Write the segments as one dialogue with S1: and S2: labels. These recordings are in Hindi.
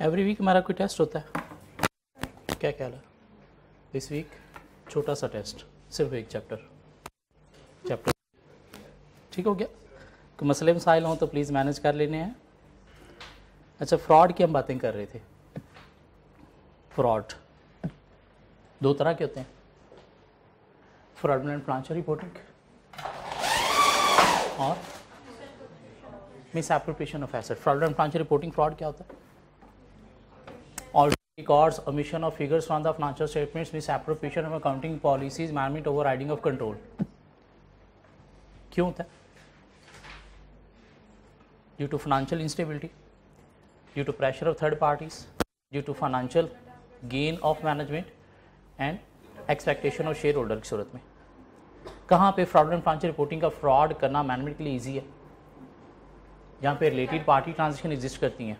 S1: एवरी वीक हमारा कोई टेस्ट होता है, क्या ख्याल है? दिस वीक छोटा सा टेस्ट, सिर्फ एक चैप्टर ठीक हो गया? कोई मसले मसाइल हों तो प्लीज़ मैनेज कर लेने हैं। अच्छा, फ्रॉड की हम बातें कर रहे थे। फ्रॉड दो तरह के होते हैं, फ्रॉडुलेंट फाइनेंशियल रिपोर्टिंग और misappropriation of asset. Fraudulent financial reporting fraud क्या होता है? Records, omission of figures from the financial statements, misappropriation of accounting policies, management overriding of control। क्यों होता है? Due to financial instability, due to pressure of third parties, due to financial gain of management and expectation of shareholder की सूरत में। कहाँ पे fraudulent financial reporting का fraud करना मैनेजमेंट के लिए ईजी है? जहाँ पे रिलेटेड पार्टी ट्रांजेक्शन एग्जिस्ट करती हैं,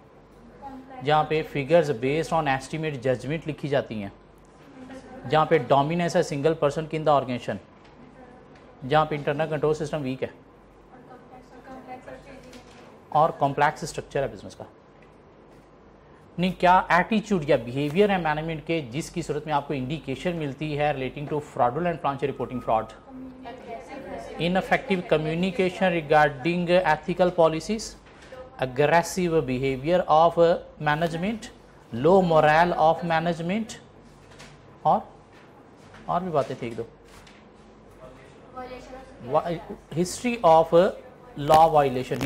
S1: जहाँ पे figures based on estimate judgement लिखी जाती हैं, जहाँ पे डोमिनेंस है सिंगल पर्सन की इन द ऑर्गेनाइजेशन, जहाँ पे इंटरनल कंट्रोल सिस्टम वीक है और कॉम्प्लेक्स स्ट्रक्चर है बिजनेस का। नहीं, क्या एटीट्यूड या बिहेवियर है मैनेजमेंट के जिसकी सूरत में आपको इंडिकेशन मिलती है relating to fraudulent financial reporting fraud? Ineffective communication regarding ethical policies, aggressive behavior of management, low morale of management, और भी बातें थी एक दो। History of law violation.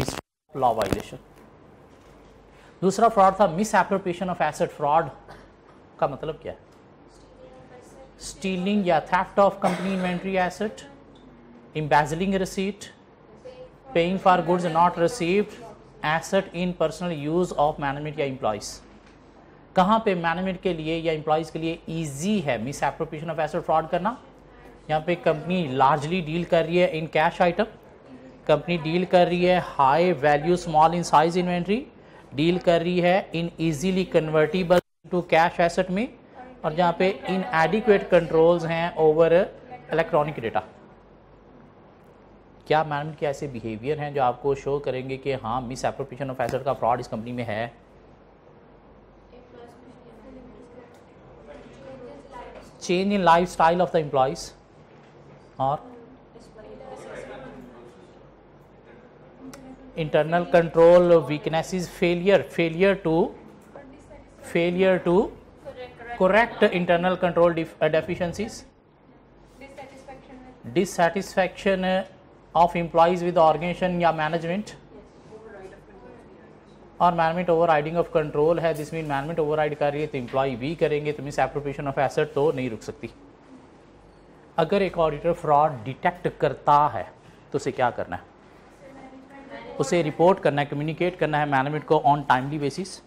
S1: दूसरा फ्रॉड था miss appropriation of asset. Fraud का मतलब क्या है? स्टीलिंग या theft of company inventory asset, embezzling receipt, paying for goods not received, asset in personal use of management या एम्प्लॉयज़। कहाँ पे मैनेजमेंट के लिए या एम्प्लॉयज़ के लिए ईजी है misappropriation of asset fraud करना? यहाँ पे कंपनी लार्जली डील कर रही है in cash item, company deal कर रही है high value small in size inventory, deal कर रही है in easily convertible to cash asset में, और जहाँ पे इन एडिक्वेट कंट्रोल्स हैं ओवर इलेक्ट्रॉनिक डेटा। क्या मैनेजमेंट के ऐसे बिहेवियर हैं जो आपको शो करेंगे कि हाँ मिस एप्रोप्रिएशन ऑफ एसेट का फ्रॉड इस कंपनी में है? Change in lifestyle of the employees, और internal control weaknesses, failure to correct internal control deficiencies, dissatisfaction of employees with organisation या मैनेजमेंट, और मैनेजमेंट ओवरराइडिंग ऑफ कंट्रोल है। जिसमें मैनेजमेंट ओवरराइड कर रही है तो एम्प्लॉय भी करेंगे, तो मिस एप्रोप्रिएशन ऑफ एसेट तो नहीं रुक सकती। अगर एक ऑडिटर फ्रॉड डिटेक्ट करता है तो उसे क्या करना है? उसे रिपोर्ट करना है, कम्युनिकेट करना है मैनेजमेंट को on timely basis.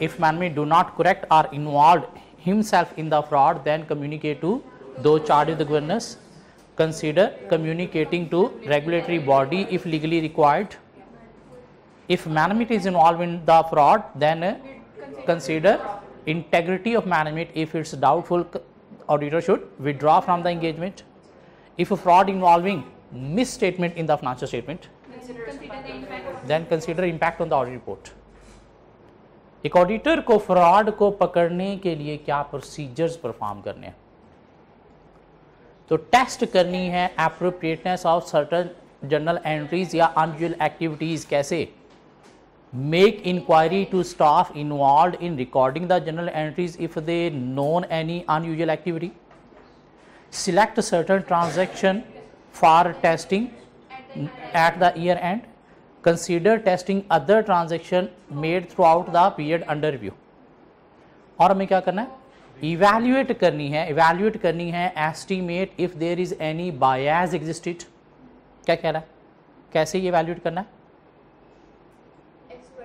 S1: If management do not correct or involve himself in the fraud, then communicate to those charge with the governance, consider communicating to regulatory body if legally required. If management is involved in the fraud, then consider integrity of management. If it's doubtful, auditor should withdraw from the engagement. If a fraud involving misstatement in the financial statement, then consider impact on the audit report. एक ऑडिटर को फ्रॉड को पकड़ने के लिए क्या प्रोसीजर्स परफॉर्म करने हैं? तो टेस्ट करनी है appropriateness of certain journal entries या अनयूजुअल एक्टिविटीज। कैसे? Make inquiry to staff involve in recording the journal entries if they known any unusual activity, select certain transaction for testing at the year end, consider testing other transaction made throughout the period under review. और हमें क्या करना है? इवैल्यूएट करनी है estimate if there is any bias existed. क्या कह रहा है? कैसे ये इवैल्यूएट करना है?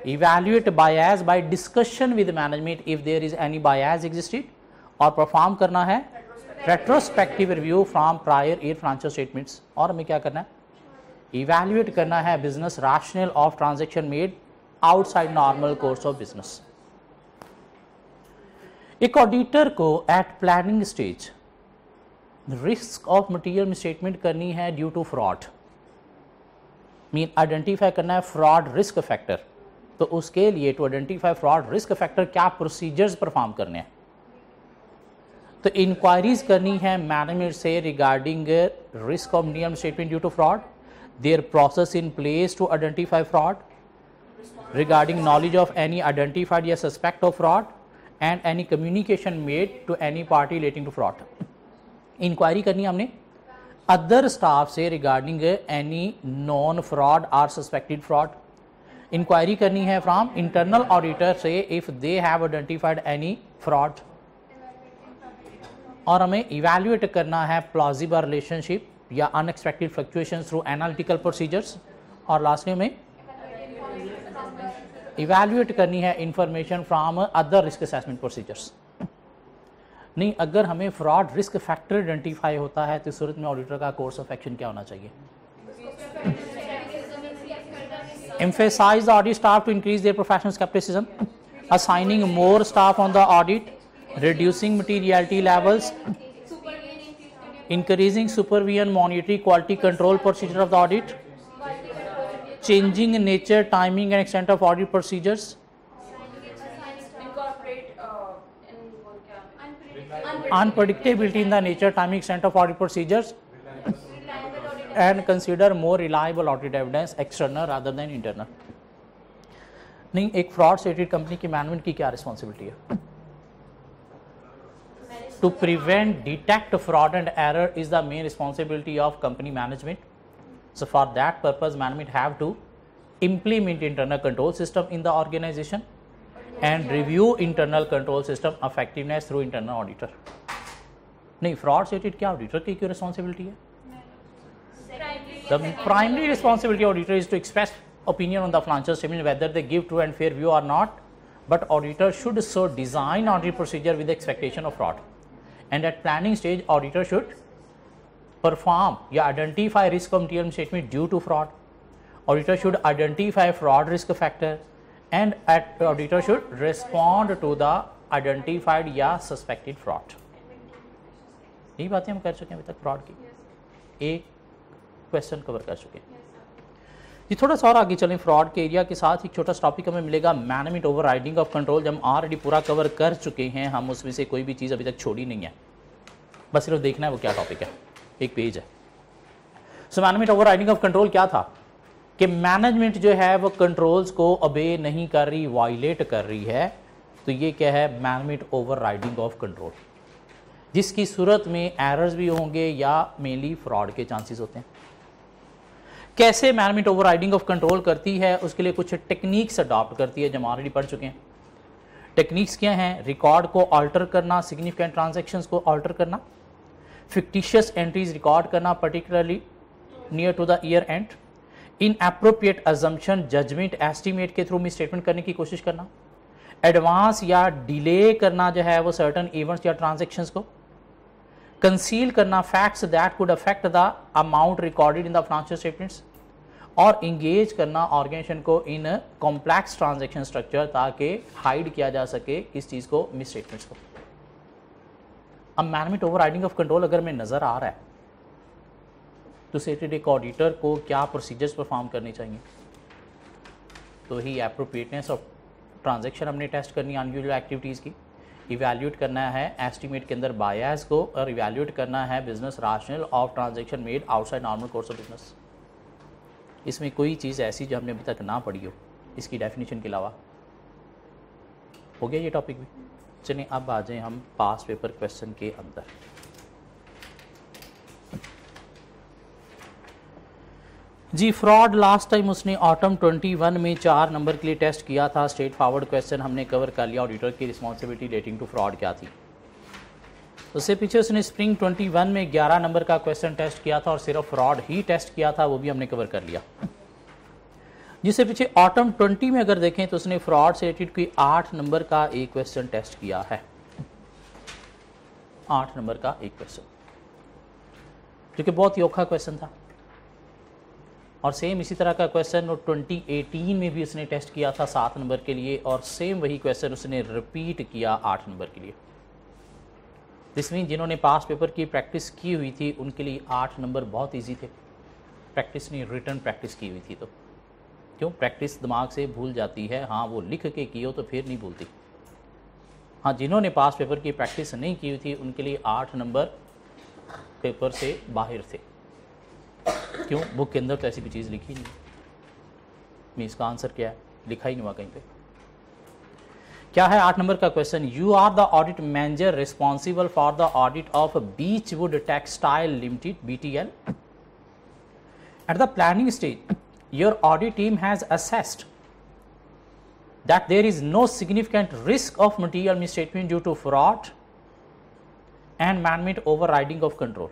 S1: Evaluate bias by discussion with management if there is any bias existed, और परफॉर्म करना है retrospective review from prior year financial statements. और हमें क्या करना है? इवैल्यूएट करना है business rationale of transaction made outside normal course of business. एक ऑडिटर को at planning stage risk of material misstatement करनी है due to fraud, mean identify करना है फ्रॉड रिस्क फैक्टर। तो उसके लिए to identify fraud risk factor क्या प्रोसीजर्स परफॉर्म करने हैं। तो इंक्वायरीज करनी है मैनेजमेंट से regarding risk of medium statement due to fraud, their process in place to identify fraud, regarding knowledge of any identified या suspect of fraud and any communication made to any party relating to fraud। Inquiry करनी है हमने अदर स्टाफ से regarding any known fraud or suspected fraud. Inquiry करनी है फ्रॉम इंटरनल ऑडिटर से if they have identified any fraud, और हमें इवैल्यूएट करना है प्लॉजिबल रिलेशनशिप या unexpected fluctuations through analytical procedures, और लास्टली में इवैल्यूएट करनी है information from other risk assessment procedures. नहीं, अगर हमें फ्रॉड रिस्क फैक्टर आइडेंटिफाई होता है तो इस सूरत में ऑडिटर का कोर्स ऑफ एक्शन क्या होना चाहिए? Emphasize the audit staff to increase their professional scepticism, assigning more staff on the audit, reducing materiality levels, increasing supervision, monitoring, quality control procedure of the audit, changing nature, timing and extent of audit procedures, unpredictability in the nature, timing, extent of audit procedures, and consider more reliable audit evidence external rather than internal। नहीं, एक फ्रॉड स्टेटेड कंपनी की मैनेजमेंट की क्या रिस्पॉन्सिबिलिटी है? To prevent, detect fraud and error is the main responsibility of company management. So for that purpose, management have to implement internal control system in the organization and review internal control system effectiveness through internal auditor। नहीं, fraud stated क्या auditor की क्यों responsibility है? The primary responsibility of auditor is to express opinion on the financial statement whether they give true and fair view or not, but auditor should so design audit procedure with the expectation of fraud, and at planning stage auditor should perform या identify risk of material statement due to fraud, auditor should identify fraud risk factor, and at auditor should respond to the identified या suspected fraud। यही बातें हम कर चुके हैं अभी तक फ्रॉड की, एक क्वेश्चन कवर कर चुके हैं जी। थोड़ा सा और आगे चलें फ्रॉड के एरिया के साथ एक छोटा सा टॉपिक हमें मिलेगा management overriding of control. जब हम ऑलरेडी पूरा कवर कर चुके हैं, हम उसमें से कोई भी चीज़ अभी तक छोड़ी नहीं है, बस सिर्फ देखना है वो क्या टॉपिक है, एक पेज है। So management overriding of control क्या था कि मैनेजमेंट जो है वो कंट्रोल्स को ओबे नहीं कर रही, वायलेट कर रही है, तो ये क्या है? Management overriding of control, जिसकी सूरत में एरर्स भी होंगे या मेनली फ्रॉड के चांसेस होते हैं। कैसे management overriding of control करती है, उसके लिए कुछ टेक्निक्स अडॉप्ट करती है जो हम ऑलरेडी पढ़ चुके हैं। टेक्निक्स क्या हैं? रिकॉर्ड को अल्टर करना, सिग्निफिकेंट ट्रांजैक्शंस को अल्टर करना, फिक्टिशियस एंट्रीज रिकॉर्ड करना particularly near to the year end, inappropriate assumption judgement estimate के थ्रू में स्टेटमेंट करने की कोशिश करना, एडवांस या डिले करना जो है वो सर्टन इवेंट्स या ट्रांजैक्शंस को, कंसील करना facts that could affect the amount recorded in the financial statements, और इंगेज करना ऑर्गेनाइजेशन को इन कॉम्प्लेक्स ट्रांजैक्शन स्ट्रक्चर ताकि हाइड किया जा सके इस चीज़ को, मिस स्टेटमेंट्स को। अब management overriding of control अगर में नज़र आ रहा है तो सेटेड एक ऑडिटर को क्या प्रोसीजर्स परफॉर्म करने चाहिए? तो ही एप्रोप्रिएटनेस ऑफ ट्रांजैक्शन हमने टेस्ट करनी, अनयूजुअल एक्टिविटीज़ की इवैल्यूएट करना है, एस्टिमेट के अंदर बायस को, और इवैल्यूएट करना है business rationale of transaction made outside normal course of business. इसमें कोई चीज़ ऐसी जो हमने अभी तक ना पढ़ी हो इसकी डेफिनेशन के अलावा। हो गया ये टॉपिक भी। चलिए अब आ जाएं हम पास पेपर क्वेश्चन के अंदर। जी फ्रॉड लास्ट टाइम उसने ऑटम 21 में 4 नंबर के लिए टेस्ट किया था, स्ट्रेट फॉरवर्ड क्वेश्चन हमने कवर कर लिया। ऑडिटर की रिस्पॉन्सिबिलिटी रिलेटिंग टू फ्रॉड क्या थी। उससे पीछे उसने स्प्रिंग 21 में 11 नंबर का क्वेश्चन टेस्ट किया था और सिर्फ फ्रॉड ही टेस्ट किया था, वो भी हमने कवर कर लिया। जिससे पीछे ऑटम 20 में अगर देखें तो उसने फ्रॉड से रिलेटेड कोई 8 नंबर का एक क्वेश्चन टेस्ट किया है, 8 नंबर का एक क्वेश्चन, जो कि बहुत ही औखा क्वेश्चन था। और सेम इसी तरह का क्वेश्चन 2018 में भी उसने टेस्ट किया था 7 नंबर के लिए, और सेम वही क्वेश्चन उसने रिपीट किया 8 नंबर के लिए। जिसमें जिन्होंने पास पेपर की प्रैक्टिस की हुई थी उनके लिए 8 नंबर बहुत इजी थे, प्रैक्टिस नहीं रिटर्न प्रैक्टिस की हुई थी। तो क्यों? प्रैक्टिस दिमाग से भूल जाती है। हाँ, वो लिख के की हो तो फिर नहीं भूलती। हाँ, जिन्होंने पास पेपर की प्रैक्टिस नहीं की हुई थी उनके लिए 8 नंबर पेपर से बाहर थे। क्यों? बुक के अंदर तो ऐसी कोई चीज़ लिखी नहीं। मैं इसका आंसर क्या है? लिखा ही नहीं हुआ कहीं पे। क्या है 8 नंबर का question? You are the audit manager responsible for the audit of Beechwood Textile Limited BTL। At the planning stage your audit team has assessed that there is no significant risk of material misstatement due to fraud and management overriding of control।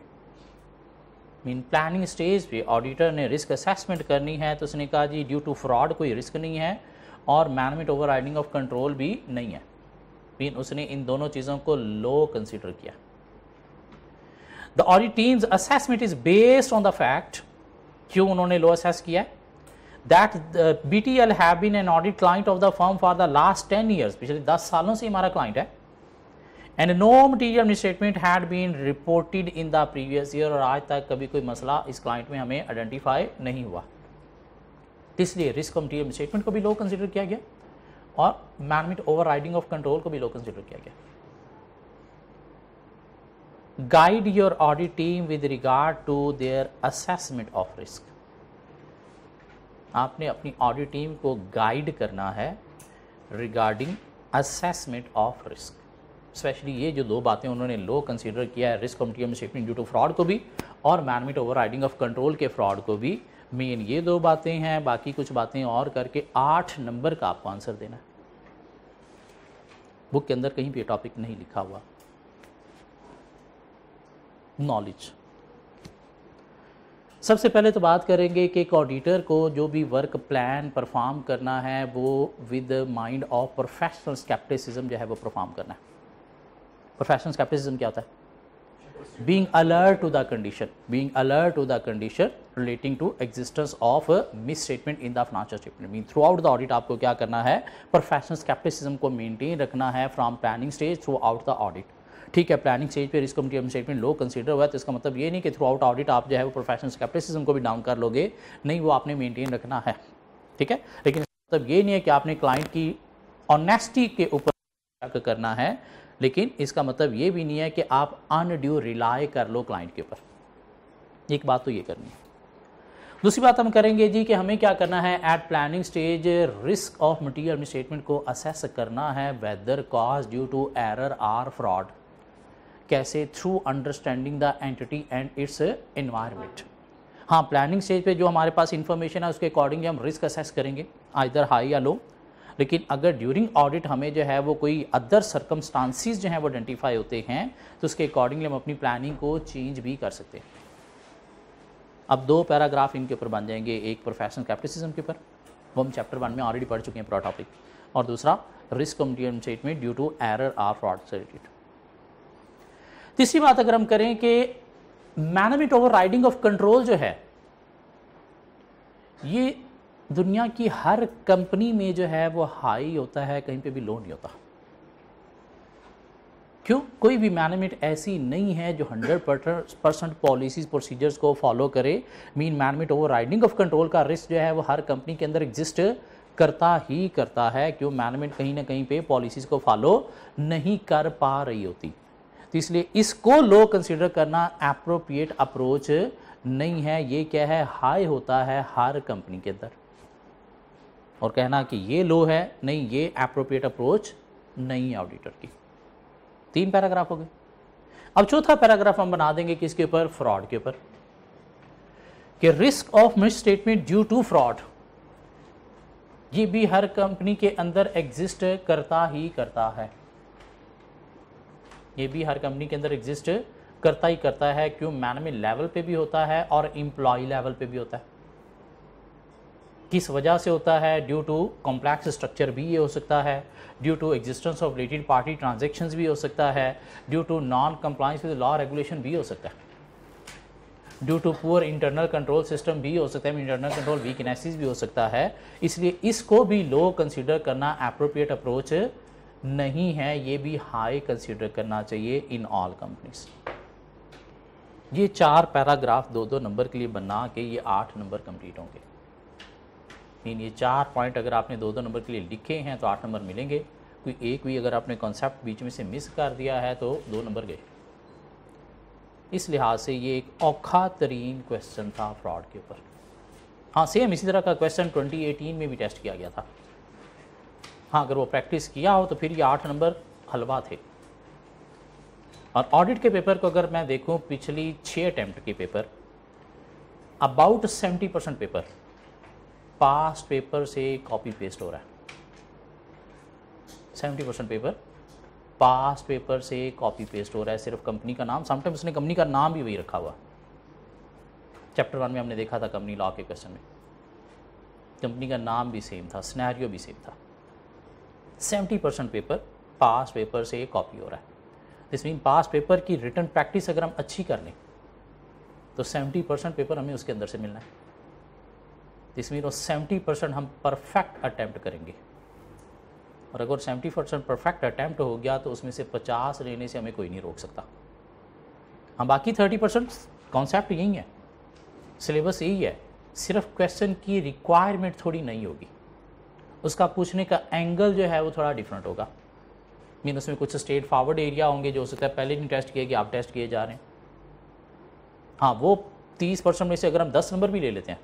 S1: Mean planning stage पे ऑडिटर ने रिस्क असेसमेंट करनी है तो उसने कहा जी ड्यू टू फ्रॉड कोई रिस्क नहीं है और मैनेजमेंट ओवरराइडिंग ऑफ कंट्रोल भी नहीं है। मीन उसने इन दोनों चीज़ों को लो कंसिडर किया। The audit teams assessment is based on the fact, क्यों उन्होंने लो असेस किया? that BTL have been an audit client of the firm for the last 10 years, पिछले 10 सालों से हमारा क्लाइंट है, and no material misstatement had been reported in the previous year, और आज तक कभी कोई मसला इस क्लाइंट में हमें आइडेंटिफाई नहीं हुआ। इसलिए रिस्क ऑफ मटीरियल मिसस्टेटमेंट को भी लो कंसिडर किया गया और मैनेजमेंट ओवरराइडिंग ऑफ कंट्रोल को भी लो कंसिडर किया गया। Guide your audit team with regard to their assessment of risk. आपने अपनी ऑडिट टीम को गाइड करना है regarding assessment of risk. Specially ये जो दो बातें उन्होंने लो कंसीडर किया है, risk of material misstatement due to fraud को भी और मैनेजमेंट ओवरराइडिंग ऑफ कंट्रोल के फ्रॉड को भी, मेन ये दो बातें हैं। बाकी कुछ बातें और करके 8 नंबर का आपको आंसर देना है। बुक के अंदर कहीं भी टॉपिक नहीं लिखा हुआ। नॉलेज। सबसे पहले तो बात करेंगे कि एक ऑडिटर को जो भी वर्क प्लान परफॉर्म करना है वो with mind of professional scepticism जो है वो परफॉर्म करना है। प्रोफेशनल स्केप्टिसिज्म क्या होता है? Being alert to the condition, being alert to the condition relating to existence of misstatement in the financial statement. Mean throughout the audit आपको क्या करना है? प्रोफेशनल स्केप्टिसिज्म को मेंटेन रखना है from planning stage through out the audit. ठीक है, प्लानिंग स्टेज पे risk material statement low consider हुआ है तो इसका मतलब ये नहीं कि थ्रू आउट ऑडिट आप जो है वो प्रोफेशनल स्केप्टिसिज्म को भी डाउन कर लोगे, नहीं, वो आपने मेंटेन रखना है। ठीक है, लेकिन इसका मतलब ये नहीं है कि आपने क्लाइंट की ऑनेस्टी के ऊपर शक करना है, लेकिन इसका मतलब ये भी नहीं है कि आप अनड्यू रिलाई कर लो क्लाइंट के ऊपर। एक बात तो ये करनी है। दूसरी बात हम करेंगे जी कि हमें क्या करना है at planning stage, risk of material statement को असेस करना है whether cause due to error or fraud. कैसे? Through understanding the entity and its environment. हाँ, प्लानिंग स्टेज पे जो हमारे पास इंफॉर्मेशन है उसके अकॉर्डिंग हम रिस्क असेस करेंगे आइदर हाई या लो। लेकिन अगर ड्यूरिंग ऑडिट हमें जो है वो कोई अदर सर्कमस्टांसिस जो हैं वो आइडेंटिफाई होते हैं तो उसके अकॉर्डिंगली हम अपनी प्लानिंग को चेंज भी कर सकते हैं। अब 2 पैराग्राफ इनके ऊपर बन जाएंगे, एक प्रोफेशनल स्केप्टिसिज्म के ऊपर, वो हम चैप्टर 1 में ऑलरेडी पढ़ चुके हैं पूरा टॉपिक, और दूसरा risk of material statement due to error or fraud से रिलेटेड। तीसरी बात अगर हम करें कि मैनेजमेंट ओवरराइडिंग ऑफ कंट्रोल जो है ये दुनिया की हर कंपनी में जो है वो हाई होता है, कहीं पे भी लो नहीं होता। क्यों? कोई भी मैनेजमेंट ऐसी नहीं है जो 100% पॉलिसीज प्रोसीजर्स को फॉलो करे। Mean management overriding of control का रिस्क जो है वो हर कंपनी के अंदर एग्जिस्ट करता ही करता है। क्यों? मैनेजमेंट कहीं ना कहीं पे पॉलिसीज को फॉलो नहीं कर पा रही होती, तो इसलिए इसको लो कंसीडर करना एप्रोप्रिएट अप्रोच नहीं है। ये क्या है? हाई होता है हर कंपनी के अंदर, और कहना कि ये लो है, नहीं, ये एप्रोप्रिएट अप्रोच नहीं है ऑडिटर की। 3 पैराग्राफ हो गए। अब चौथा पैराग्राफ हम बना देंगे किसके ऊपर? फ्रॉड के ऊपर, कि risk of misstatement due to fraud ये भी हर कंपनी के अंदर एग्जिस्ट करता ही करता है। ये भी हर कंपनी के अंदर एग्जिस्ट करता ही करता है। क्यों? मैनेजमेंट लेवल पे भी होता है और एम्प्लॉय लेवल पे भी होता है। किस वजह से होता है? ड्यू टू कॉम्प्लेक्स स्ट्रक्चर भी ये हो सकता है, due to existence of related party transactions भी हो सकता है, due to non compliance with law regulation भी हो सकता है, due to poor internal control system भी हो सकता है, इंटरनल कंट्रोल वीकनेसेस भी हो सकता है। इसलिए इसको भी लो कंसीडर करना एप्रोप्रिएट अप्रोच नहीं है, ये भी हाई कंसीडर करना चाहिए इन ऑल कंपनीज। ये 4 पैराग्राफ 2-2 नंबर के लिए बना के ये 8 नंबर कंप्लीट होंगे। मीन ये 4 पॉइंट अगर आपने 2-2 नंबर के लिए लिखे हैं तो 8 नंबर मिलेंगे। कोई एक भी अगर आपने कॉन्सेप्ट बीच में से मिस कर दिया है तो 2 नंबर गए। इस लिहाज से ये एक औखा तरीन क्वेश्चन था फ्रॉड के ऊपर। हाँ, सेम इसी तरह का क्वेश्चन 2018 में भी टेस्ट किया गया था। हाँ, अगर वो प्रैक्टिस किया हो तो फिर ये 8 नंबर हलवा थे। और ऑडिट के पेपर को अगर मैं देखूं, पिछली 6 अटैम्प्ट के paper, about 70% paper past paper से कॉपी पेस्ट हो रहा है। 70% पेपर पास्ट पेपर से कॉपी पेस्ट हो रहा है। सिर्फ कंपनी का नाम, समटाइम्स उसने कंपनी का नाम भी वही रखा हुआ। चैप्टर 1 में हमने देखा था कंपनी लॉ के क्वेश्चन में, कंपनी का नाम भी सेम था, सिनेरियो भी सेम था। 70% पेपर पास्ट पेपर से कॉपी हो रहा है। दिस मीन पास्ट पेपर की रिटन प्रैक्टिस अगर हम अच्छी कर लें तो 70% पेपर हमें उसके अंदर से मिलना है। दिस मीन वो 70% हम परफेक्ट अटैम्प्ट करेंगे। और अगर 70% परफेक्ट अटैम्प्ट हो गया तो उसमें से 50 लेने से हमें कोई नहीं रोक सकता। हम बाकी 30% कॉन्सेप्ट यही है, सिलेबस यही है, सिर्फ क्वेश्चन की रिक्वायरमेंट थोड़ी नहीं होगी, उसका पूछने का एंगल जो है वो थोड़ा डिफरेंट होगा। मीन उसमें कुछ स्ट्रेट फॉरवर्ड एरिया होंगे जो हो सकता है पहले नहीं टेस्ट किए कि आप टेस्ट किए जा रहे हैं। हाँ, वो 30% में से अगर हम 10 नंबर भी ले लेते हैं,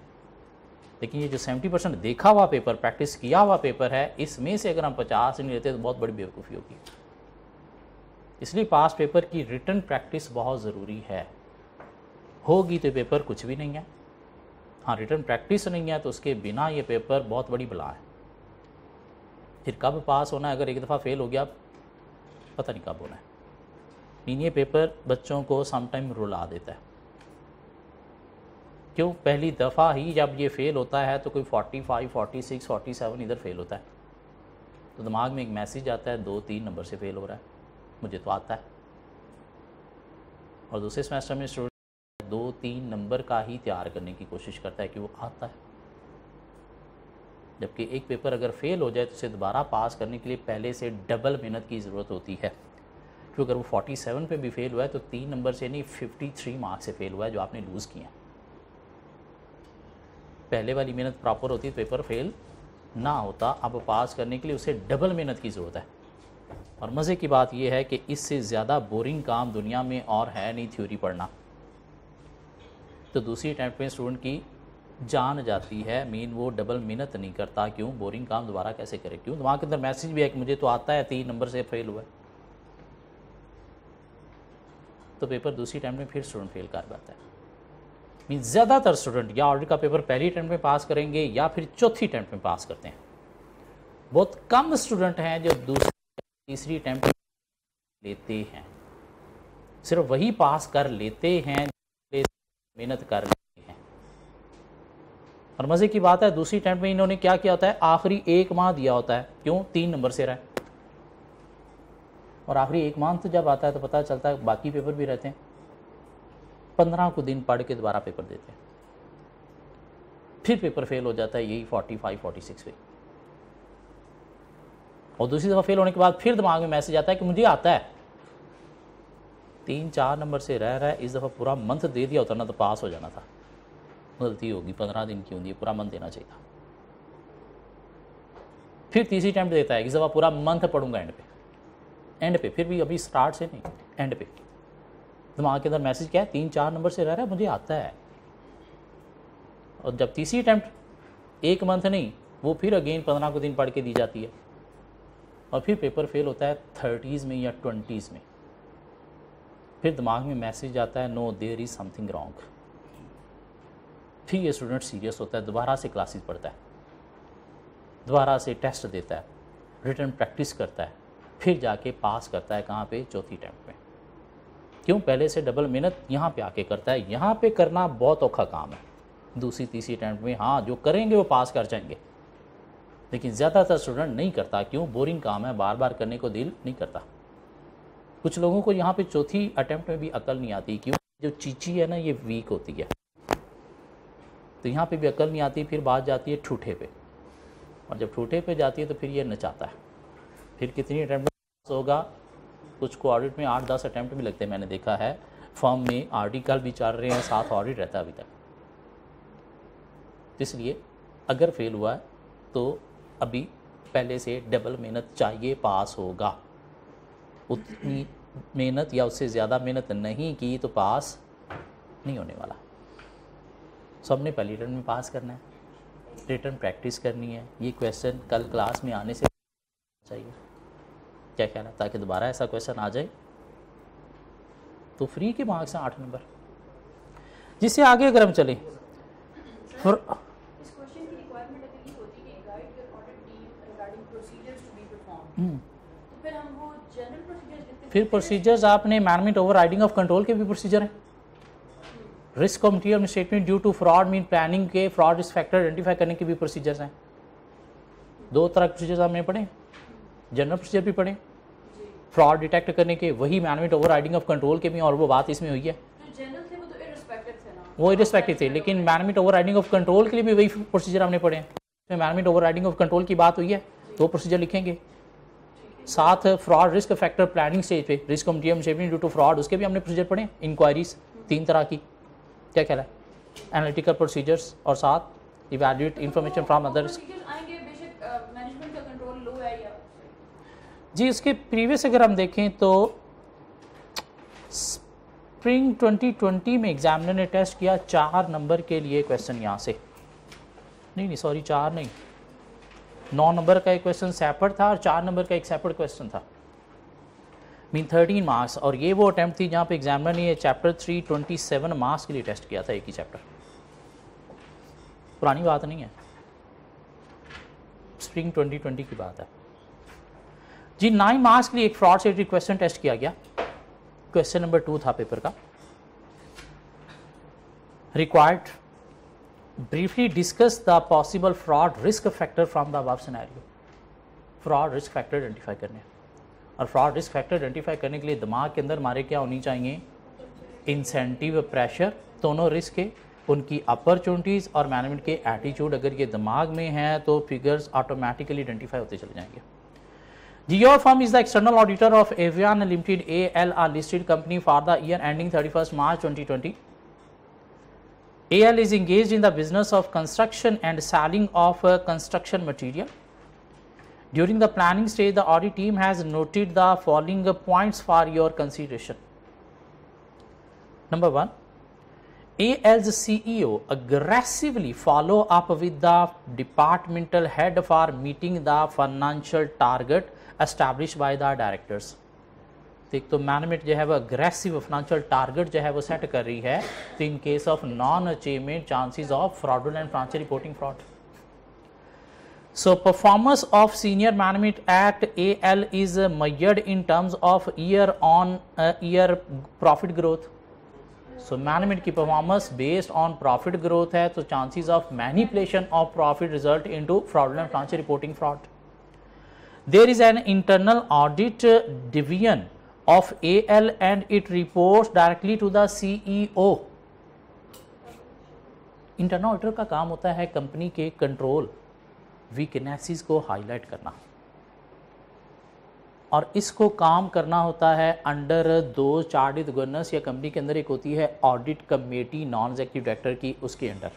S1: लेकिन ये जो 70% देखा हुआ पेपर, प्रैक्टिस किया हुआ पेपर है, इसमें से अगर हम 50 नहीं लेते तो बहुत बड़ी बेवकूफ़ी होगी। इसलिए पास पेपर की रिटन प्रैक्टिस बहुत ज़रूरी है। होगी तो पेपर कुछ भी नहीं है। हाँ, रिटन प्रैक्टिस नहीं है तो उसके बिना ये पेपर बहुत बड़ी बला है। फिर कब पास होना है, अगर एक दफ़ा फेल हो गया पता नहीं कब होना है। मीन ये पेपर बच्चों को समटाइम रुला देता है। क्यों? पहली दफ़ा ही जब ये फेल होता है तो कोई 45, 46, 47 इधर फेल होता है तो दिमाग में एक मैसेज आता है 2-3 नंबर से फेल हो रहा है, मुझे तो आता है। और दूसरे सेमेस्टर में स्टूडेंट 2-3 नंबर का ही तैयार करने की कोशिश करता है कि वो आता है, जबकि एक पेपर अगर फेल हो जाए तो उसे दोबारा पास करने के लिए पहले से डबल मेहनत की ज़रूरत होती है। क्योंकि अगर वो 47 पे भी फेल हुआ है तो 3 नंबर से नहीं 53 मार्क्स से फेल हुआ है जो आपने लूज़ किए हैं। पहले वाली मेहनत प्रॉपर होती तो पेपर फेल ना होता। अब पास करने के लिए उसे डबल मेहनत की ज़रूरत है। और मज़े की बात यह है कि इससे ज़्यादा बोरिंग काम दुनिया में और है नहीं थ्योरी पढ़ना। तो दूसरी अटैम्प्ट में स्टूडेंट की जान जाती है, मीन वो डबल मेहनत नहीं करता। क्यों? बोरिंग काम दोबारा कैसे करे? क्यों? दिमाग के अंदर मैसेज भी है कि मुझे तो आता है, 3 नंबर से फेल हुआ है, तो पेपर दूसरी अटैम्प्ट में फिर स्टूडेंट फेल कर पाता है। मीन ज़्यादातर स्टूडेंट या ऑडिट का पेपर पहली अटैम्प्ट में पास करेंगे या फिर चौथी अटैम्प्ट में पास करते हैं। बहुत कम स्टूडेंट हैं जो दूसरी तीसरी अटैम्प्ट लेते हैं। सिर्फ वही पास कर लेते हैं मेहनत कर लेते हैं। और मज़े की बात है दूसरी अटैम्प्ट में इन्होंने क्या किया होता है, आखिरी 1 माह दिया होता है। क्यों? 3 नंबर से रहा है। और आखिरी 1 मंथ जब आता है तो पता चलता है बाकी पेपर भी रहते हैं, 15 को दिन पढ़ के दोबारा पेपर देते हैं, फिर पेपर फेल हो जाता है यही 45, 46 पे। और दूसरी दफ़ा फेल होने के बाद फिर दिमाग में मैसेज आता है कि मुझे आता है, 3-4 नंबर से रह रहा है, इस दफ़ा पूरा मंथ दे दिया होता ना तो पास हो जाना था। गलती होगी, 15 दिन की होती है, पूरा मंथ देना चाहिए था। फिर तीसरी अटैम्प्ट देता है, इस दफ़ा पूरा मंथ पढ़ूंगा एंड पे, फिर भी अभी स्टार्ट से नहीं, एंड पे। दिमाग के अंदर मैसेज क्या है, 3-4 नंबर से रह रहा है, मुझे आता है। और जब तीसरी अटैम्प्ट 1 मंथ नहीं, वो फिर अगेन 15 को दिन पढ़ के दी जाती है और फिर पेपर फेल होता है 30s में या 20s में। फिर दिमाग में मैसेज आता है no there is something wrong. फिर ये स्टूडेंट सीरियस होता है, दोबारा से क्लासेस पढ़ता है, दोबारा से टेस्ट देता है, रिटन प्रैक्टिस करता है, फिर जाके पास करता है। कहाँ पे? चौथी अटैम्प्ट में। क्यों? पहले से डबल मेहनत यहाँ पे आके करता है। यहाँ पे करना बहुत औखा काम है। दूसरी तीसरी अटैम्प्ट में हाँ जो करेंगे वो पास कर जाएंगे, लेकिन ज़्यादातर स्टूडेंट नहीं करता। क्यों? बोरिंग काम है, बार बार करने को दिल नहीं करता। कुछ लोगों को यहाँ पे चौथी अटैम्प्ट में भी अकल नहीं आती। क्यों? जो चीची है ना ये वीक होती है, तो यहाँ पे भी अकल नहीं आती। फिर बात जाती है ठूठे पे, और जब ठूठे पे जाती है तो फिर ये नचाता है। फिर कितनी अटैम्प्ट होगा? कुछ को ऑडिट में 8-10 अटैम्प्ट भी लगते हैं, मैंने देखा है। फर्म में आर्टिकल भी चल रहे हैं, साथ ऑडिट रहता है अभी तक। इसलिए अगर फेल हुआ है तो अभी पहले से डबल मेहनत चाहिए, पास होगा। उतनी मेहनत या उससे ज़्यादा मेहनत नहीं की तो पास नहीं होने वाला। सबने पहली रिटर्न में पास करना है, रिटर्न प्रैक्टिस करनी है। ये क्वेश्चन कल क्लास में आने से चाहिए, क्या ख्याल है, ताकि दोबारा ऐसा क्वेश्चन आ जाए तो फ्री के मार्क्स हैं 8 नंबर। जिससे आगे अगर हम चले फिर प्रोसीजर्स आपने management overriding of control के भी प्रोसीजर हैं। Risk of material statement due to fraud mean planning के फ्रॉड रिस्क फैक्टर आइडेंटिफाई करने के भी प्रोसीजर्स हैं। 2 तरह के प्रोसीजर्स आपने पढ़े, जनरल प्रोसीजर भी पढ़े, फ्रॉड डिटेक्ट करने के वही management overriding of control के भी, और वो बात इसमें हुई है। वो इररिस्पेक्टिव थे, लेकिन management overriding of control के लिए भी वही प्रोसीजर हमने पढ़े हैं। Management overriding of control की बात हुई है तो प्रोसीजर लिखेंगे। साथ fraud risk factor planning stage पे risk of material statement due to fraud, उसके भी हमने प्रोसीजर पढ़े। इंक्वायरीज 3 तरह की, क्या ख्याल है, एनालिटिकल प्रोसीजर्स और साथ इवैल्यूएट इंफॉर्मेशन फ्रॉम अदर्स। जी उसके प्रीवियस अगर हम देखें तो स्प्रिंग 2020 में एग्जामिनर ने टेस्ट किया 4 नंबर के लिए क्वेश्चन, यहाँ से नहीं सॉरी 4 नहीं, 9 नंबर का एक क्वेश्चन सेपरेट था और 4 नंबर का एक सेपरेट क्वेश्चन था, मीन 13 मार्क्स। और ये वो अटैम्प्ट थी जहाँ पे एग्जामिनर ने ये चैप्टर 3 27 मार्क्स के लिए टेस्ट किया था, एक ही चैप्टर। पुरानी बात नहीं है, स्प्रिंग 2020 की बात है जी। 9 मार्क्स के लिए एक फ्रॉड से रिलेटेड क्वेश्चन टेस्ट किया गया। क्वेश्चन नंबर 2 था पेपर का, required briefly discuss the possible fraud risk factor from the above scenario. Fraud risk factor identify करने, और फ्रॉड रिस्क फैक्टर आइडेंटिफाई करने के लिए दिमाग के अंदर हमारे क्या होनी चाहिए, इंसेंटिव प्रेशर, दोनों रिस्क के, उनकी अपॉर्चुनिटीज़ और मैनेजमेंट के एटीट्यूड। अगर ये दिमाग में है तो फिगर्स ऑटोमेटिकली आइडेंटिफाई होते चले जाएंगे। Your firm is the external auditor of Avian Limited AL, a listed company for the year ending 31st March 2020. AL is engaged in the business of construction and selling of construction material. During the planning stage, the audit team has noted the following points for your consideration. Number 1, AL's CEO aggressively follow up with the departmental head for meeting the financial target established by the directors. एक तो मैनेजमेंट जो है वो अग्रेसिव फाइनेंशियल टारगेट जो है वो सेट कर रही है, तो in case of non achievement chances of fraudulent financial reporting fraud. So performance of senior management at AL is measured in terms of year profit growth. So management की performance based on profit growth है, तो chances of manipulation of profit result into fraudulent financial reporting fraud. There is an internal audit division of AL and it reports directly to the CEO. Internal auditor का काम होता है कंपनी के कंट्रोल वीकनेसेस को हाईलाइट करना, और इसको काम करना होता है अंडर 2 चार्टर्ड गवर्नेंस, या कंपनी के अंदर एक होती है audit committee non executive director की, उसके अंडर।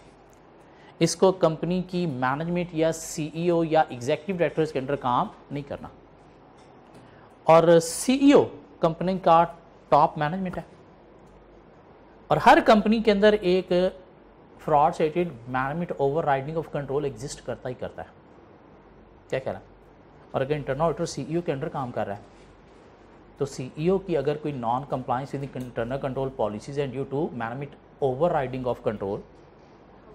S1: इसको कंपनी की मैनेजमेंट या सीईओ या एग्जीक्यूटिव डायरेक्टर्स के अंडर काम नहीं करना। और सीईओ कंपनी का टॉप मैनेजमेंट है, और हर कंपनी के अंदर एक फ्रॉड से related management overriding of control exist करता ही करता है, क्या कह रहा है। और अगर इंटरनल ऑडिटर सीईओ के अंडर काम कर रहा है तो सीईओ की अगर कोई non compliance with internal control policies and due to management overriding of control,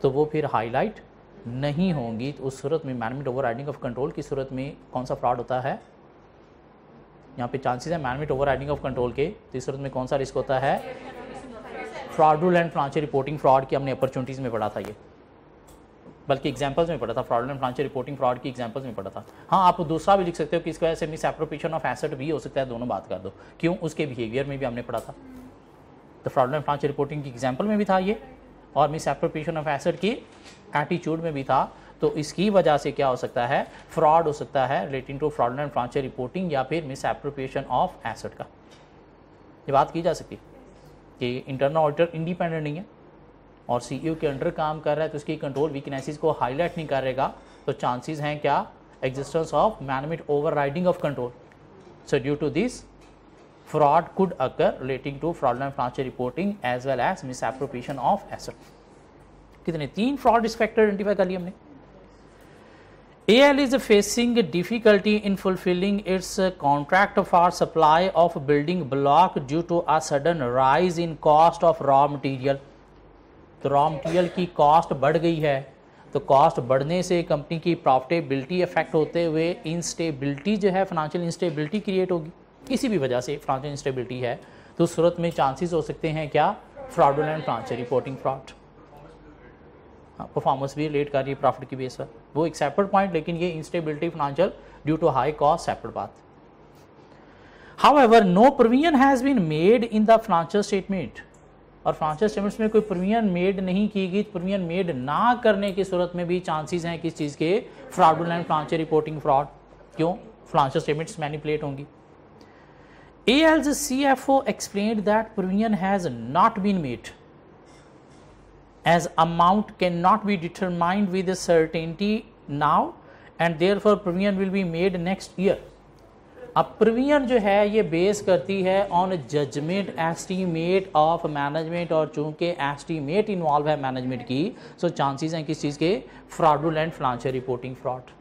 S1: तो वो फिर हाईलाइट नहीं होंगी। तो उस सूरत में management overriding of control की सूरत में कौन सा फ्रॉड होता है, यहाँ पे चांसेस है management overriding of control के, तो इस सूरत में कौन सा रिस्क होता है, फ्रॉडुलेंट फाइनेंशियल रिपोर्टिंग फ्रॉड की हमने अपॉर्चुनिटीज़ में पढ़ा था, ये बल्कि एग्जांपल्स में पढ़ा था, फ्रॉडुलेंट फाइनेंशियल रिपोर्टिंग फ्रॉड की एग्जांपल्स में पढ़ा था। हाँ, आप दूसरा भी लिख सकते हो कि इसकी वजह से मिस एप्रोप्रिएशन ऑफ एसेट भी हो सकता है, दोनों बात कर दो। क्यों, उसके बिहेवियर में भी हमने पढ़ा था, तो फ्रॉडुलेंट फाइनेंशियल रिपोर्टिंग की एग्जाम्पल में भी था ये, और मिस एप्रोप्रिएशन ऑफ एसेट की एटीट्यूड में भी था। तो इसकी वजह से क्या हो सकता है, फ्रॉड हो सकता है relating to fraudulent financial reporting या फिर मिस एप्रोप्रिएशन ऑफ एसेट का। ये बात की जा सकती है कि इंटरनल ऑडिटर इंडिपेंडेंट नहीं है, और सीईओ के अंडर काम कर रहा है तो उसकी कंट्रोल वीकनेसेस को हाईलाइट नहीं करेगा, तो चांसेस हैं क्या, existence of management overriding of control. So due to this fraud could occur relating to fraudulent financial reporting as well as misappropriation of asset. कितने 3 fraud risk factor आइडेंटिफाई कर लिए हमने. AL is facing difficulty in fulfilling its contract for supply of building block due to a sudden rise in cost of raw material. तो रॉ मटीरियल की कॉस्ट बढ़ गई है, तो कॉस्ट बढ़ने से कंपनी की प्रॉफिटेबिलिटी अफेक्ट होते हुए इंस्टेबिलिटी जो है, फाइनेंशियल इंस्टेबिलिटी क्रिएट होगी. किसी भी वजह से फाइनेंशियल इंस्टेबिलिटी है तो उस सूरत में चांसेस हो सकते हैं क्या, fraudulent financial reporting fraud. Performance भी रिलेट कर रही है प्रॉफिट की बेस पर, वो एक सेपरेट पॉइंट, लेकिन ये instability financial due to high cost separate बात. However no provision has been made in the financial statement, और फाइनेंशियल स्टेटमेंट्स में कोई प्रोविजन मेड नहीं की गई. प्रोविजन मेड ना करने की सूरत में भी चांसेस हैं किस चीज़ के, फ्रॉडुलेंट फाइनेंशियल रिपोर्टिंग फ्रॉड. क्यों, फाइनेंशियल स्टेटमेंट्स मैनिपुलेट होंगी. AL's CFO explained that provision has not been made as amount cannot be determined with certainty now and therefore provision will be made next year. अब प्रोविजन जो है ये बेस करती है on judgement estimate of management, और चूंकि एस्टीमेट इन्वॉल्व है मैनेजमेंट की, सो चांसेस हैं किस चीज़ के, fraudulent financial reporting fraud.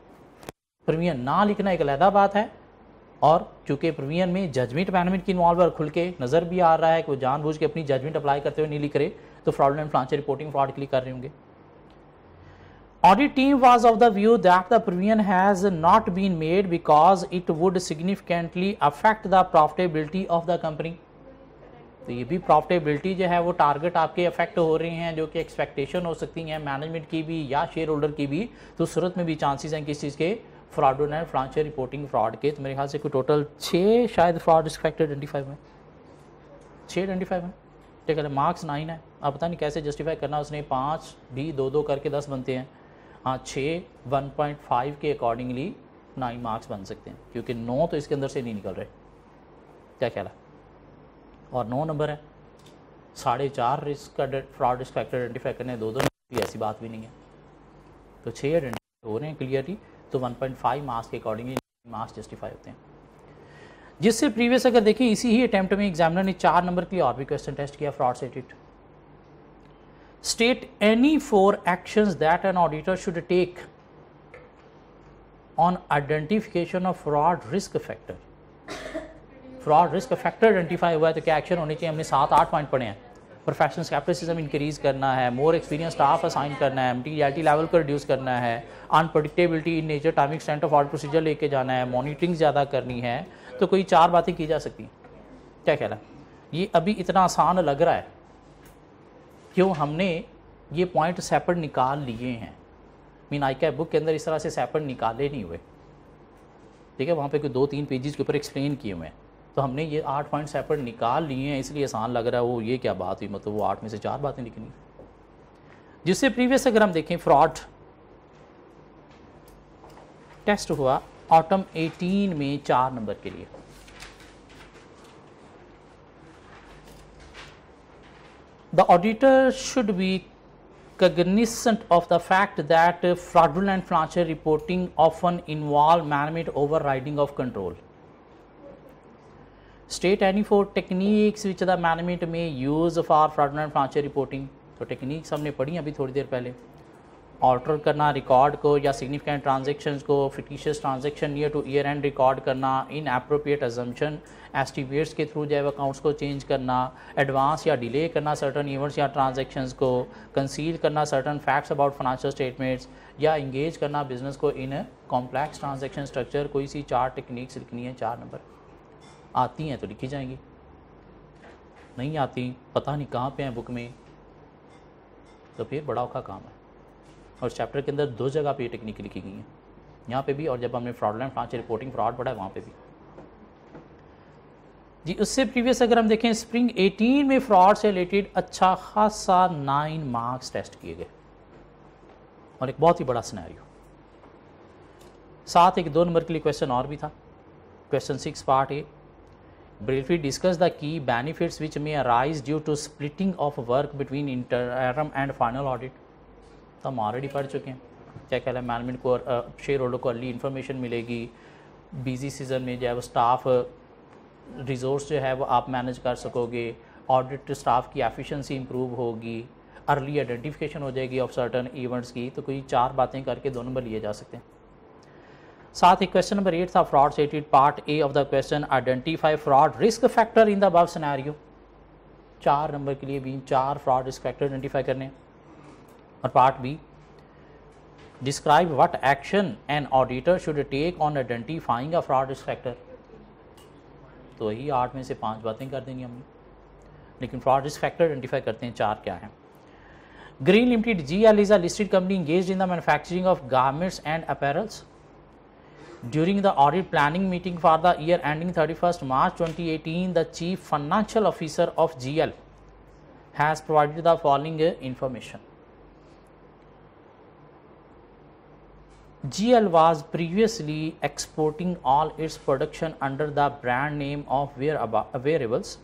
S1: Provision ना लिखना एक अलग बात है, और चूंकि प्रोविजन में जजमेंट मैनेजमेंट की इन्वॉल्व खुल के नज़र भी आ रहा है कि वो जानबूझ के अपनी जजमेंट अप्लाई करते हुए नहीं लिख रहे, तो फ्रॉडुलेंट फाइनेंशियल रिपोर्टिंग फ्रॉड के लिए कर रहे होंगे. Audit team was of the view that the provision has not been made because it would significantly affect the profitability of the company. तो ये भी प्रॉफिटेबिलिटी जो है वो टारगेट आपके अफेक्ट हो रहे हैं, जो कि एक्सपेक्टेशन हो सकती हैं मैनेजमेंट की भी या शेयर होल्डर की भी, तो सूरत में भी चांसेस हैं किस चीज़ के, फ्रॉडुलेंट फाइनेंशियल रिपोर्टिंग फ्रॉड के. तो मेरे ख्याल से कोई टोटल 6 शायद फ्रॉड रिस्क फैक्टर आइडेंटिफाई हुए, 6 आइडेंटिफाई हुए. ठीक है, मार्क्स 9 है, अब पता नहीं कैसे जस्टिफाई करना, उसने 5 भी 2-2 करके 10 बनते हैं. हाँ 6 1.5 के अकॉर्डिंगली 9 मार्क्स बन सकते हैं, क्योंकि 9 तो इसके अंदर से नहीं निकल रहे. क्या ख्याल है, और 9 नंबर है, 4.5 रिस्क का फ्रॉड रिस्क फैक्टर आइडेंटिफाई करने 2-2 ऐसी बात भी नहीं है. तो 6 आइडेंटिफाई हो रहे हैं क्लियरली, तो 1.5 मार्क्स के अकॉर्डिंगली मार्क्स जस्टिफाई होते हैं. जिससे प्रीवियस अगर देखिए इसी ही अटेम्प्ट में एग्जामिनर ने 4 नंबर के लिए और भी क्वेश्चन टेस्ट किया, fraud settled. State any 4 actions that an auditor should take on identification of fraud risk factor. Fraud risk factor identify हुआ है तो क्या एक्शन होनी चाहिए, हमने 7-8 पॉइंट पढ़े हैं. प्रोफेशनल स्केप्टिसिज्म इंक्रीज करना है, मोर एक्सपीरियंस स्टाफ असाइन करना है, मटीरियलिटी लेवल को रिड्यूस करना है, unpredictability in nature timing extent of audit procedure लेके जाना है, मॉनिटरिंग ज़्यादा करनी है. तो कोई 4 बातें की जा सकती हैं. क्या ख्याल है, ये अभी इतना आसान लग रहा है क्यों, हमने ये पॉइंट सेपरेट निकाल लिए हैं. मीन आई बुक के अंदर इस तरह से सेपरेट निकाले नहीं हुए, ठीक है, वहाँ पे कोई 2-3 पेजेस के ऊपर एक्सप्लेन किए हुए हैं. तो हमने ये 8 पॉइंट सेपरेट निकाल लिए हैं, इसलिए आसान लग रहा है. वो ये क्या बात हुई, मतलब वो 8 में से 4 बातें लिखनी. जिससे प्रीवियस अगर हम देखें फ्रॉड टेस्ट हुआ ऑटम 18 में 4 नंबर के लिए. The auditor should be cognizant of the fact that fraudulent financial reporting often involve management overriding of control. State any 4 techniques which the management may use for fraudulent financial reporting. तो टेक्निक्स हमने पढ़ी अभी थोड़ी देर पहले. ऑल्टर करना रिकॉर्ड को या सिग्निफिकेंट ट्रांजेक्शन्स को, fictitious transaction near to year end record करना, इन एप्रोप्रिएट अजम्पशन एस्टिमेट्स के थ्रू जो है अकाउंट्स को चेंज करना, एडवांस या डिले करना सर्टन इवेंट्स या ट्रांजेक्शन्स को, कंसील करना certain facts about financial statements, या इंगेज करना बिजनेस को इन कॉम्प्लेक्स ट्रांजेक्शन स्ट्रक्चर. कोई सी 4 टेक्निक्स लिखनी है, 4 नंबर. आती हैं तो लिखी जाएंगी, नहीं आती पता नहीं कहाँ पे हैं बुक में, तो फिर बड़ा औखा काम है. और चैप्टर के अंदर 2 जगह पे ये टेक्निक लिखी गई हैं, यहाँ पे भी और जब हमने फ्रॉडुलेंट फाइनेंशियल रिपोर्टिंग फ्रॉड पढ़ा है वहाँ पे भी जी. उससे प्रीवियस अगर हम देखें स्प्रिंग 18 में फ्रॉड से रिलेटेड अच्छा खासा 9 मार्क्स टेस्ट किए गए और एक बहुत ही बड़ा सिनेरियो. साथ एक 2 नंबर के लिए क्वेश्चन और भी था. Question 6 part A, briefly discuss the key benefits which may arise due to splitting of work between interim and final audit. तो हम ऑलरेडी पढ़ चुके हैं क्या कहला है, मैनेजमेंट को शेयर होल्डर को अर्ली इन्फॉर्मेशन मिलेगी, बिजी सीजन में जो है वो स्टाफ रिसोर्स जो है वो आप मैनेज कर सकोगे, ऑडिट स्टाफ की एफिशिएंसी इंप्रूव होगी, अर्ली आइडेंटिफिकेशन हो जाएगी ऑफ सर्टन इवेंट्स की। तो कोई 4 बातें करके 2 नंबर लिए जा सकते हैं। साथ ही क्वेश्चन नंबर 8 था fraud settled, part A of the question identify fraud risk factor in the above scenario. 4 number के लिए भी 4 फ्रॉड रिस्क फैक्टर आइडेंटिफाई करने। और part B describe what action an auditor should take on identifying a fraud risk factor. तो यही 8 में से 5 बातें कर देंगे हमने, लेकिन फ्रॉड रिस्क फैक्टर आइडेंटिफाई करते हैं 4 क्या हैं। Green limited GL is a listed company engaged in the manufacturing of garments and apparels. During the audit planning meeting for the year ending 31st March 2018, the Chief Financial Officer of GL has provided the following information. GL was previously exporting all its production under the brand name of Wearables.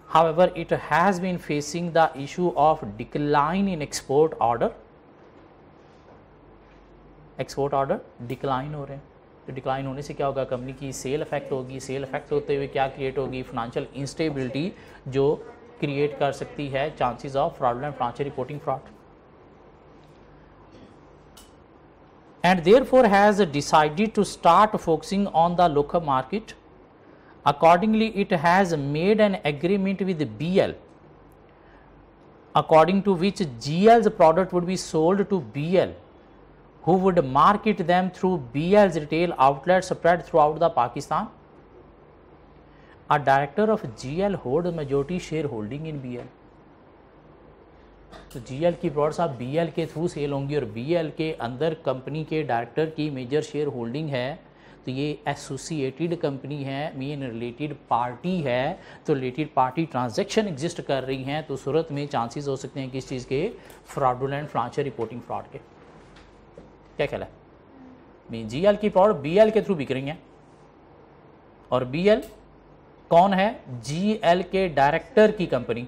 S1: However, it has been facing the issue of decline in export order. Export order decline हो रहे हैं, तो डिक्लाइन होने से क्या होगा, कंपनी की सेल इफेक्ट होगी, सेल इफेक्ट होते हुए क्या क्रिएट होगी, फाइनेंशियल इंस्टेबिलिटी जो क्रिएट कर सकती है chances of fraudulent financial reporting fraud. And therefore has decided to start focusing on the local market. Accordingly, it has made an agreement with BL, according to which GL's product would be sold to BL, who would market them through BL's retail outlets spread throughout the Pakistan. A director of GL holds majority shareholding in BL. तो GL की प्रोडक्ट्स आप BL के थ्रू सेल होंगी और BL के अंदर कंपनी के डायरेक्टर की मेजर शेयर होल्डिंग है, तो ये एसोसिएटेड कंपनी है, मेन रिलेटेड पार्टी है, तो रिलेटेड पार्टी ट्रांजैक्शन एग्जिस्ट कर रही हैं, तो सूरत में चांसेस हो सकते हैं किस चीज़ के, फ्रॉडुलेंट फाइनेंशियल रिपोर्टिंग फ्रॉड के। क्या ख्याल है, मीन GL की प्रोडक्ट BL के थ्रू बिक रही हैं और BL कौन है, GL के डायरेक्टर की कंपनी,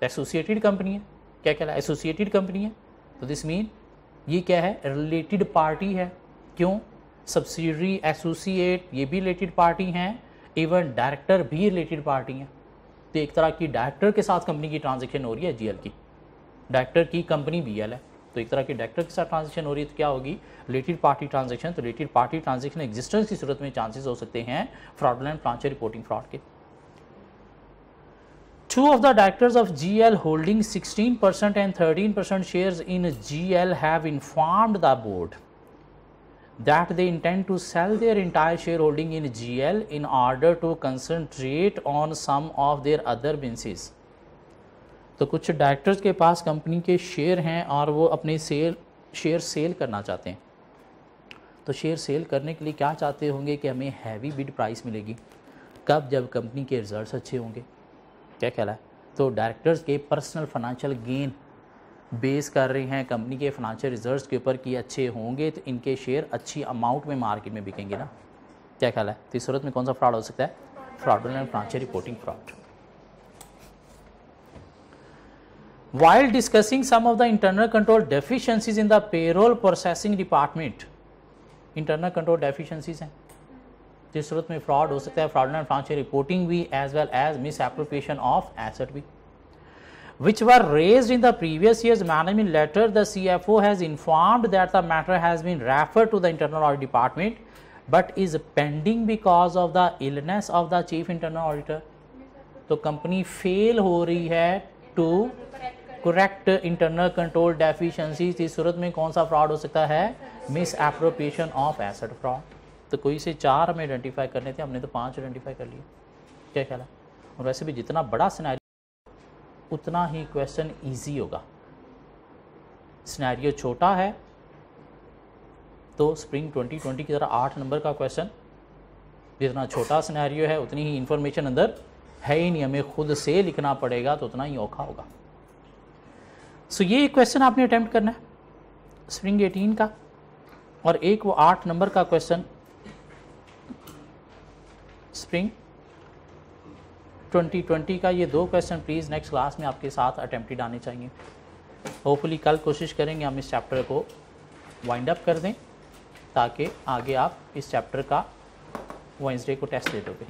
S1: एसोसिएटेड कंपनी है। क्या कहला है, एसोसिएटेड कंपनी है, तो दिस मीन ये क्या है, रिलेटेड पार्टी है। क्यों, सब्सिडरी एसोसिएट ये भी रिलेटेड पार्टी हैं, इवन डायरेक्टर भी रिलेटेड पार्टी हैं। तो एक तरह की डायरेक्टर के साथ कंपनी की ट्रांजैक्शन हो रही है GL की, डायरेक्टर की कंपनी BL है, तो एक तरह की डायरेक्टर के साथ ट्रांजैक्शन हो रही है, तो क्या होगी, रिलेटेड पार्टी ट्रांजैक्शन। तो रिलेटेड पार्टी ट्रांजैक्शन एग्जिस्टेंस की सूरत में चांसेस हो सकते हैं फ्रॉडुलेंट फाइनेंशियल रिपोर्टिंग फ्रॉड के। Two of the directors of GL holding 16% and 13% shares in GL have informed the board that they intend to sell their entire shareholding in GL in order to concentrate on some of their other businesses. तो कुछ डायरेक्टर्स के पास कंपनी के शेयर हैं और वो अपने शेयर सेल करना चाहते हैं। तो शेयर सेल करने के लिए क्या चाहते होंगे कि हमें हैवी बिड प्राइस मिलेगी, कब, जब कंपनी के रिजल्ट्स अच्छे होंगे। क्या ख्याल है, तो डायरेक्टर्स के पर्सनल फाइनेंशियल गेन बेस कर रहे हैं कंपनी के फाइनेंशियल रिजल्ट्स के ऊपर कि अच्छे होंगे तो इनके शेयर अच्छी अमाउंट में मार्केट में बिकेंगे ना। क्या ख्याल है, तो इस सूरत में कौन सा फ्रॉड हो सकता है, fraudulent financial reporting fraud. While discussing some of the internal control deficiencies in the payroll processing department, internal control deficiencies हैं जिस सूरत में फ्रॉड हो सकता है, फ्रॉडुलेंट फाइनेंशियल रिपोर्टिंग भी as well as misappropriation of asset भी, which were raised in the previous year's management letter. The CFO has informed that the matter has been referred to the internal audit department but is pending because of the illness of the chief internal auditor. तो कंपनी फेल हो रही है to correct internal control deficiencies. इस सूरत में कौन सा फ्रॉड हो सकता है, misappropriation of asset fraud. तो कोई से 4 हमें आइडेंटिफाई करने थे, हमने तो 5 आइडेंटिफाई कर लिए। क्या ख्याल है, और वैसे भी जितना बड़ा सिनेरियो उतना ही क्वेश्चन इजी होगा। सिनेरियो छोटा है तो स्प्रिंग 2020 की तरह 8 नंबर का क्वेश्चन, जितना छोटा सिनेरियो है उतनी ही इंफॉर्मेशन अंदर है ही नहीं, हमें खुद से लिखना पड़ेगा तो उतना ही औखा होगा। सो ये क्वेश्चन आपने अटेम्प्ट करना है स्प्रिंग 18 का, और एक वो 8 नंबर का क्वेश्चन स्प्रिंग 2020 का ये 2 क्वेश्चन प्लीज़ नेक्स्ट क्लास में आपके साथ अटेम्प्टेड आने चाहिए। होपफुली कल कोशिश करेंगे हम इस चैप्टर को वाइंड अप कर दें ताकि आगे आप इस चैप्टर का वेडनेसडे को टेस्ट दे दोगे।